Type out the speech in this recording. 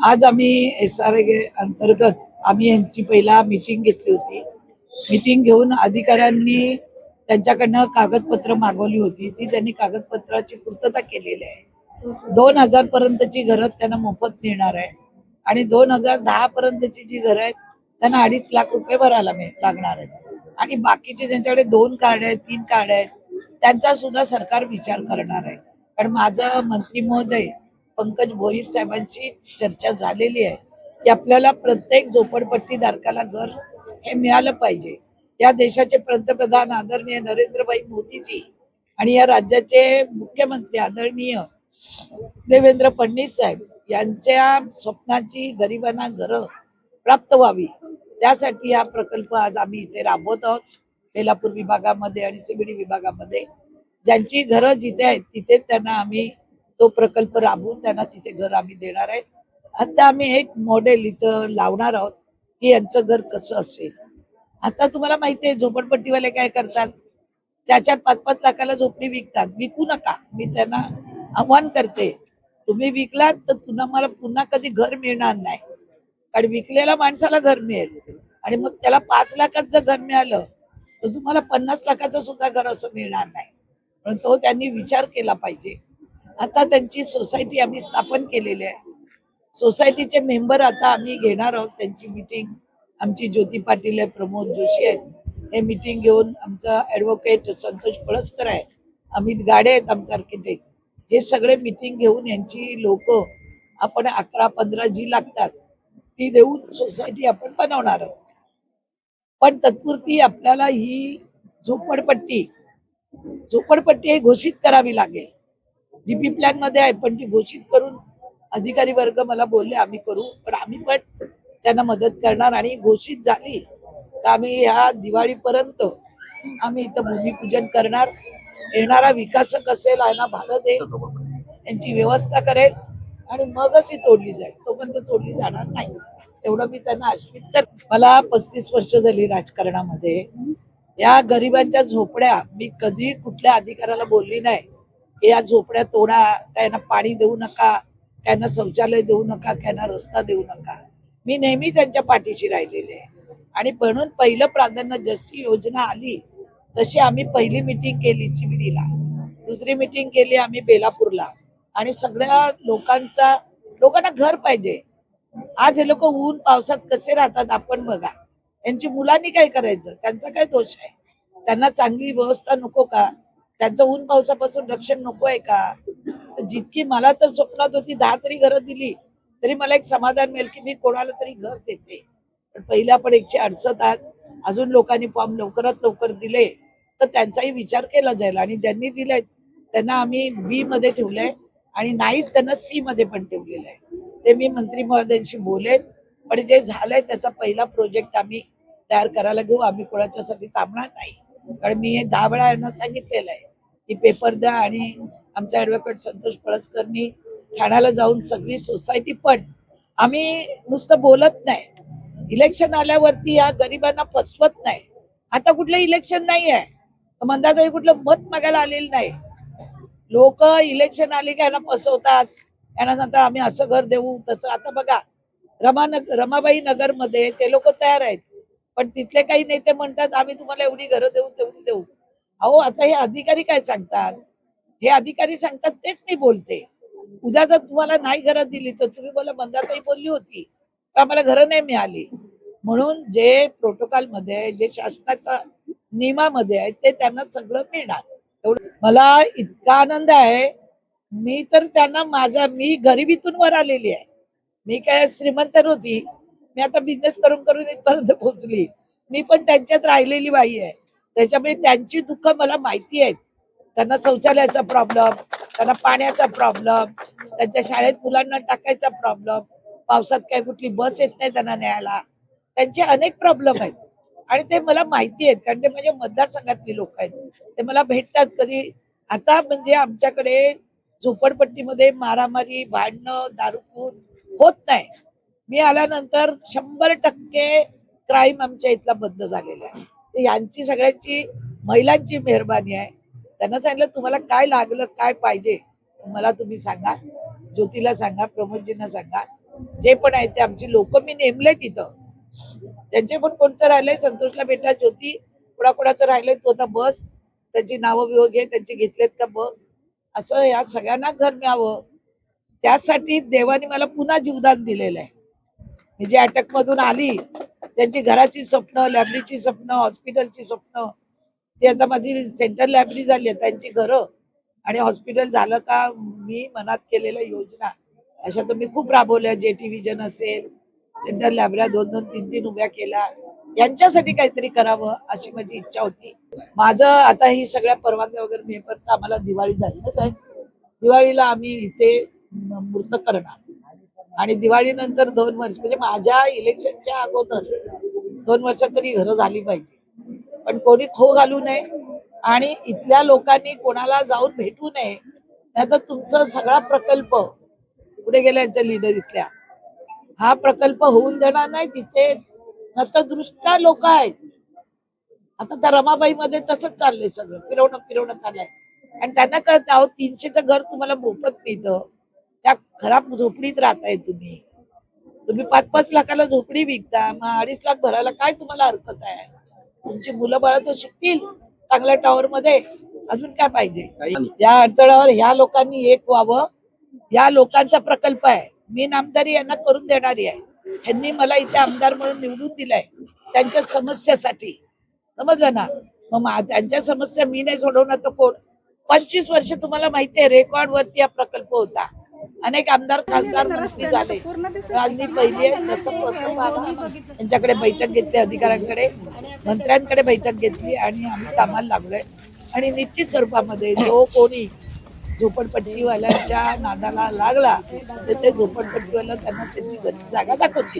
आज आम्ही SRA अंतर्गत आम्ही यांची पहिला मीटिंग घेतली होती. मीटिंग घेऊन अधिकाऱ्यांनी त्यांच्याकडनं कागदपत्र मागवली होती. ती त्यांनी कागदपत्राची पूर्तता केलेली आहे. 2000 पर्यंतची घरं त्यांना मोफत मिळणार आहे आणि 2010 पर्यंतची जी घरं आहेत त्यांना 2.5 लाख रुपये भरायला लागणार आहेत. आणि बाकीचे ज्यांच्याकडे 2 कार्ड आहेत, 3 कार्ड आहेत, त्यांचा सुद्धा सरकार विचार करणार आहे. कारण माझं मंत्री महोदय पंकज भोईर साहेबांशी चर्चा झालेली आहे की आपल्याला प्रत्येक झोपडपट्टी धारकाला घर हे मिळालं पाहिजे. या देशाचे पंतप्रधान आदरणीय नरेंद्रभाई मोदीजी आणि या राज्याचे मुख्यमंत्री आदरणीय देवेंद्र फडणवीस साहेब यांच्या स्वप्नाची गरिबांना घरं प्राप्त व्हावी, त्यासाठी हा प्रकल्प आज आम्ही इथे राबवत आहोत. बेलापूर विभागामध्ये आणि CBD विभागामध्ये ज्यांची घरं जिथे आहेत तिथे त्यांना आम्ही तो प्रकल्प राबवून त्यांना तिथे घर आम्ही देणार आहेत. आता आम्ही एक मॉडेल इथं लावणार आहोत की यांचं घर कसं असेल. आता तुम्हाला माहिती आहे झोपडपट्टीवाले काय करतात, 4-4, 5-5 लाखाला झोपडी विकतात. विकू नका. मी त्यांना आव्हान करते, तुम्ही विकलात तर मला पुन्हा कधी घर मिळणार नाही. कारण विकलेल्या माणसाला घर मिळेल आणि मग त्याला 5 लाखात जर घर मिळालं तर तुम्हाला 50 लाखाचं सुद्धा घर असं मिळणार नाही. पण तो त्यांनी विचार केला पाहिजे. आता त्यांची सोसायटी आम्ही स्थापन केलेली आहे. सोसायटीचे मेंबर आता आम्ही घेणार आहोत. त्यांची मीटिंग आमची ज्योती पाटील आहे, प्रमोद जोशी आहेत, हे मीटिंग घेऊन आमचा ॲडव्होकेट संतोष पळसकर आहे, अमित गाडे आहेत आमचे आर्किटेक्ट, हे सगळे मीटिंग घेऊन यांची लोक आपण 11-15 जी लागतात ती देऊन सोसायटी आपण बनवणार आहोत. पण तत्पुरती आपल्याला ही झोपडपट्टी झोपडपट्टी घोषित करावी लागेल. DP प्लॅन मध्ये आहे पण ती घोषित करून अधिकारी वर्ग मला बोलले आम्ही करू, पण आम्ही पण त्यांना मदत करणार आणि घोषित झाली तर आम्ही ह्या दिवाळीपर्यंत आम्ही इथं भूमिपूजन करणार. येणारा विकासक असेल यांना भाडं देईल, यांची व्यवस्था करेल आणि मगच ही तोडली जाईल. तोपर्यंत तोडली जाणार नाही एवढं मी त्यांना आश्वित करते. मला 35 वर्ष झाली राजकारणामध्ये. या गरिबांच्या झोपड्या मी कधी कुठल्या अधिकाऱ्याला बोलली नाही की या झोपड्या तोडा, त्यांना पाणी देऊ नका, त्यांना शौचालय देऊ नका, त्यांना रस्ता देऊ नका. मी नेहमी त्यांच्या पाठीशी राहिलेले आहे आणि म्हणून पहिलं प्राधान्य जशी योजना आली तशी आम्ही पहिली मीटिंग केली CBDला, दुसरी मीटिंग केली आम्ही बेलापूरला आणि सगळ्या लोकांना घर पाहिजे. आज हे लोक ऊन पावसात कसे राहतात आपण बघा. यांची मुलांनी काय करायचं, त्यांचा काय दोष आहे? त्यांना चांगली व्यवस्था नको का? त्यांचं ऊन पावसापासून रक्षण नको आहे का? जितकी मला तर स्वप्नात होती 10 तरी घरं दिली तरी मला एक समाधान मिळेल की मी कोणाला तरी घर देते. पण पहिले आपण 168 आहात, अजून लोकांनी फॉर्म लवकरात लवकर दिले तर त्यांचाही विचार केला जाईल आणि ज्यांनी दिले त्यांना आम्ही B मध्ये ठेवलंय आणि नाहीच त्यांना C मध्ये पण ठेवलेलं आहे. ते मी मंत्री महोदयांशी बोलेन. पण जे झालंय त्याचा पहिला प्रोजेक्ट आम्ही तयार करायला घेऊ. आम्ही कोणाच्यासाठी थांबणार नाही. कारण मी हे 10 वेळा यांना सांगितलेलं आहे की पेपर द्या आणि आमच्या ॲडव्होकेट संतोष पळसकरनी ठाण्याला जाऊन सगळी सोसायटी पण आम्ही नुसतं बोलत नाही, इलेक्शन आल्यावरती या गरिबांना फसवत नाही. आता कुठलं इलेक्शन नाही आहे, मंदाताई कुठलं मत मागायला आलेलं नाही. लोक इलेक्शन आली की यांना फसवतात, यांना सांगतात आम्ही असं घर देऊ तसं. आता बघा रमाबाई नगर मध्ये ते लोक तयार आहेत पण तिथले काही नेते म्हणतात आम्ही तुम्हाला एवढी घरं देऊ तेवढी देऊ. अहो आता हे अधिकारी काय सांगतात, हे अधिकारी सांगतात तेच मी बोलते. उद्या जर तुम्हाला नाही घरं दिली तर तुम्ही बोला मंदाताई बोलली होती तर आम्हाला घरं नाही मिळाली. म्हणून जे प्रोटोकॉल मध्ये जे शासनाच्या नियमामध्ये आहे ते त्यांना सगळं मिळणार. एवढं मला इतका आनंद आहे. मी तर त्यांना मी गरिबीतून वर आलेली आहे. मी काय श्रीमंत नव्हती, मी आता बिझनेस करून करून इथपर्यंत पोहोचली. मी पण त्यांच्यात राहिलेली बाई आहे, त्याच्यामुळे त्यांची दुःख मला माहिती आहेत. त्यांना शौचालयाचा प्रॉब्लेम, त्यांना पाण्याचा प्रॉब्लेम, त्यांच्या शाळेत मुलांना टाकायचा प्रॉब्लेम, पावसात काय कुठली बस येत नाही त्यांना न्यायला, त्यांचे अनेक प्रॉब्लेम आहेत आणि ते मला माहिती आहेत कारण ते माझ्या मतदारसंघातली लोक आहेत. ते मला भेटतात कधी. आता म्हणजे आमच्याकडे झोपडपट्टीमध्ये मारामारी, भांडणं, दारूखोर होत नाही. मी आल्यानंतर 100% क्राईम आमच्या इथला बंद झालेला आहे. यांची सगळ्यांची महिलांची मेहरबानी आहे. त्यांना सांगितलं तुम्हाला काय लागलं काय पाहिजे मला तुम्ही सांगा, ज्योतीला सांगा, प्रमोदजींना सांगा, जे पण आहे ते आमची लोक मी नेमले तिथं. त्यांचे पण कोणचं राहिलंय, संतोषला भेटा, ज्योती कोणाकोणाचं राहिलंय तो आता बस, त्यांची नावं बिवं घे, त्यांची घेतलेत का बघ. असं या सगळ्यांना घर मिळावं त्यासाठी देवाने मला पुन्हा जीवदान दिलेलं आहे. मी जे अटक मधून आली त्यांची घराची स्वप्न, लायब्ररीची स्वप्न, हॉस्पिटलची स्वप्न, ती आता माझी सेंट्रल लायब्ररी झाली आहे, त्यांची घरं आणि हॉस्पिटल झालं का मी मनात केलेल्या योजना अशा तर मी खूप राबवल्या. जेटी विजन असेल, सेंट्रल लायब्ररी 2-2, 3-3 उभ्या केल्या. यांच्यासाठी काहीतरी करावं अशी माझी इच्छा होती. माझं आता ही सगळ्या परवानग्या वगैरे मिळेपर्यंत आम्हाला दिवाळी झाली ना साहेब. दिवाळीला आम्ही इथे मूर्त करणार आणि दिवाळीनंतर 2 वर्ष म्हणजे माझ्या इलेक्शनच्या अगोदर 2 वर्षात तरी घरं झाली पाहिजे. पण कोणी खो घालू नये आणि इथल्या लोकांनी कोणाला जाऊन भेटू नये. नाहीतर तुमचा सगळा प्रकल्प पुढे गेला यांच्या लीडर इथल्या, हा प्रकल्प होऊन देणार नाही. तिथे नतदृष्टा लोक आहेत. आता त्या रमाबाई मध्ये तसंच चाललंय, सगळं फिरवणं चाललंय आणि त्यांना कळत आहो 300चं घर तुम्हाला मोफत मिळतं, त्या खराब झोपडीत राहताय तुम्ही. तुम्ही 5-5 लाखाला झोपडी विकता, मग 2.5 लाख भरायला काय तुम्हाला हरकत आहे? तुमची मुलं बाळ तर शिकतील चांगल्या टॉवर मध्ये, अजून काय पाहिजे? या अडथळ्यावर ह्या लोकांनी एक व्हावं. या लोकांचा प्रकल्प आहे, मी नामदारी यांना करून देणारी आहे. यांनी मला इथे आमदार म्हणून निवडून दिलाय त्यांच्या समस्यासाठी, समजलं ना. मग त्यांच्या समस्या मी नाही सोडवणार तर कोण? 25 वर्ष तुम्हाला माहिती आहे रेकॉर्ड वरती हा प्रकल्प होता. अनेक आमदार, खासदार, मंत्री झाले. आज मी पहिली आहे जसं त्यांच्याकडे बैठक घेतली, अधिकाऱ्यांकडे, मंत्र्यांकडे बैठक घेतली आणि आम्ही कामाला लागलोय. आणि निश्चित स्वरूपामध्ये जो कोणी झोपडपट्टीवाल्यांच्या नादाला लागला तर ते झोपडपट्टीवाला त्यांना त्यांची घरची जागा दाखवतील.